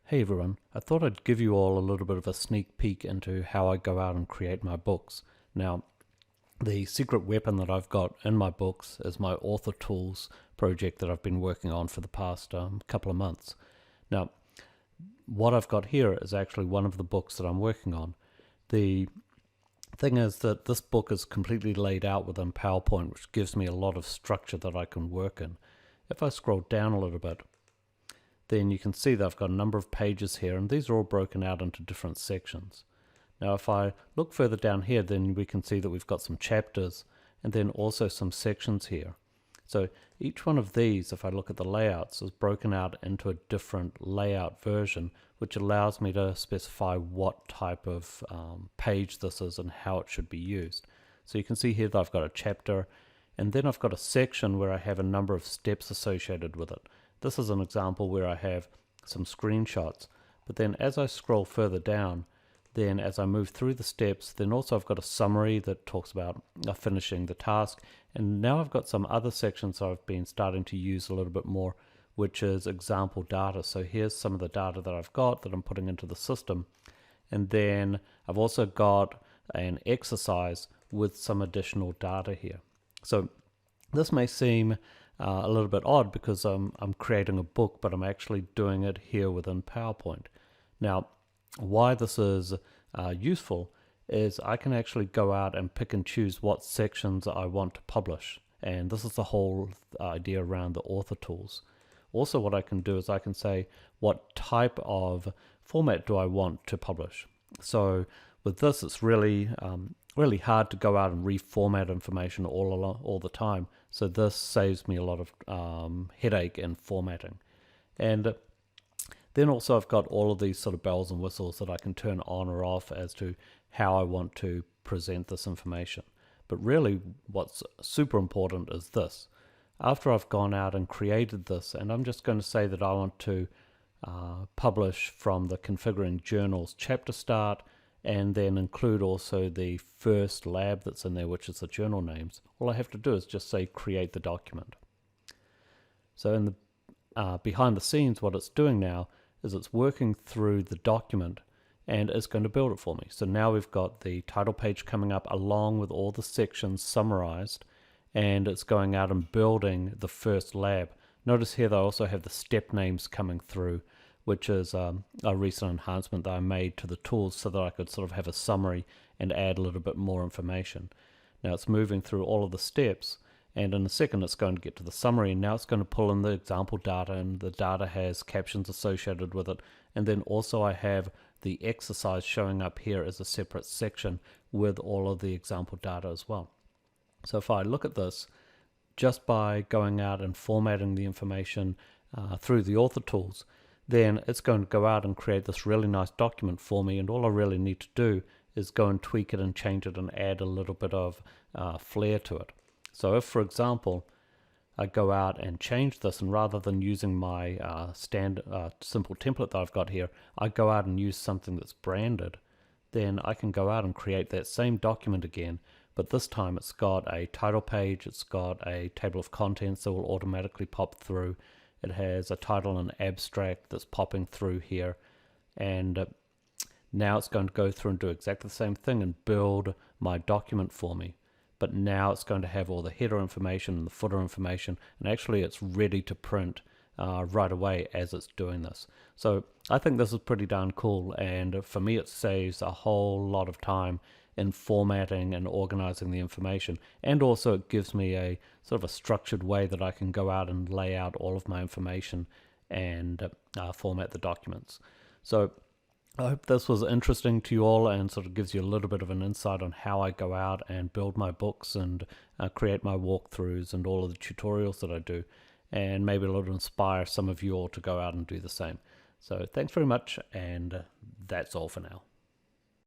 Hey everyone, I thought I'd give you all a little bit of a sneak peek into how I go out and create my books. Now, the secret weapon that I've got in my books is my author tools project that I've been working on for the past couple of months. Now, what I've got here is actually one of the books that I'm working on. The thing is that this book is completely laid out within PowerPoint, which gives me a lot of structure that I can work in. If I scroll down a little bit, then you can see that I've got a number of pages here, and these are all broken out into different sections. Now if I look further down here, then we can see that we've got some chapters and then also some sections here. So each one of these, if I look at the layouts, is broken out into a different layout version, which allows me to specify what type of page this is and how it should be used. So you can see here that I've got a chapter, and then I've got a section where I have a number of steps associated with it. This is an example where I have some screenshots, but then as I scroll further down, then as I move through the steps, then also I've got a summary that talks about finishing the task, and now I've got some other sections I've been starting to use a little bit more, which is example data. So here's some of the data that I've got that I'm putting into the system, and then I've also got an exercise with some additional data here. So this may seem a little bit odd because I'm creating a book, but I'm actually doing it here within PowerPoint. Now, why this is useful is I can actually go out and pick and choose what sections I want to publish, and this is the whole idea around the author tools. Also, what I can do is I can say what type of format do I want to publish. So with this, it's really hard to go out and reformat information all the time. So this saves me a lot of headache in formatting. And then also I've got all of these sort of bells and whistles that I can turn on or off as to how I want to present this information. But really what's super important is this. After I've gone out and created this, and I'm just going to say that I want to publish from the configuring journals chapter start, and then include also the first lab that's in there, which is the journal names. All I have to do is just say create the document. So in the behind the scenes, what it's doing now is it's working through the document and it's going to build it for me. So now we've got the title page coming up along with all the sections summarized, and it's going out and building the first lab. Notice here they also have the step names coming through, which is a recent enhancement that I made to the tools so that I could sort of have a summary and add a little bit more information. Now it's moving through all of the steps, and in a second it's going to get to the summary, and now it's going to pull in the example data, and the data has captions associated with it, and then also I have the exercise showing up here as a separate section with all of the example data as well. So if I look at this, just by going out and formatting the information through the author tools, then it's going to go out and create this really nice document for me, and all I really need to do is go and tweak it and change it and add a little bit of flair to it. So if, for example, I go out and change this, and rather than using my standard simple template that I've got here, I go out and use something that's branded, then I can go out and create that same document again, but this time it's got a title page, it's got a table of contents that will automatically pop through. It has a title and abstract that's popping through here, and now it's going to go through and do exactly the same thing and build my document for me. But now it's going to have all the header information and the footer information, and actually it's ready to print right away as it's doing this. So I think this is pretty darn cool, and for me it saves a whole lot of time in formatting and organizing the information, and also it gives me a sort of a structured way that I can go out and lay out all of my information and format the documents. So I hope this was interesting to you all and sort of gives you a little bit of an insight on how I go out and build my books and create my walkthroughs and all of the tutorials that I do, and maybe it'll inspire some of you all to go out and do the same. So thanks very much, and that's all for now.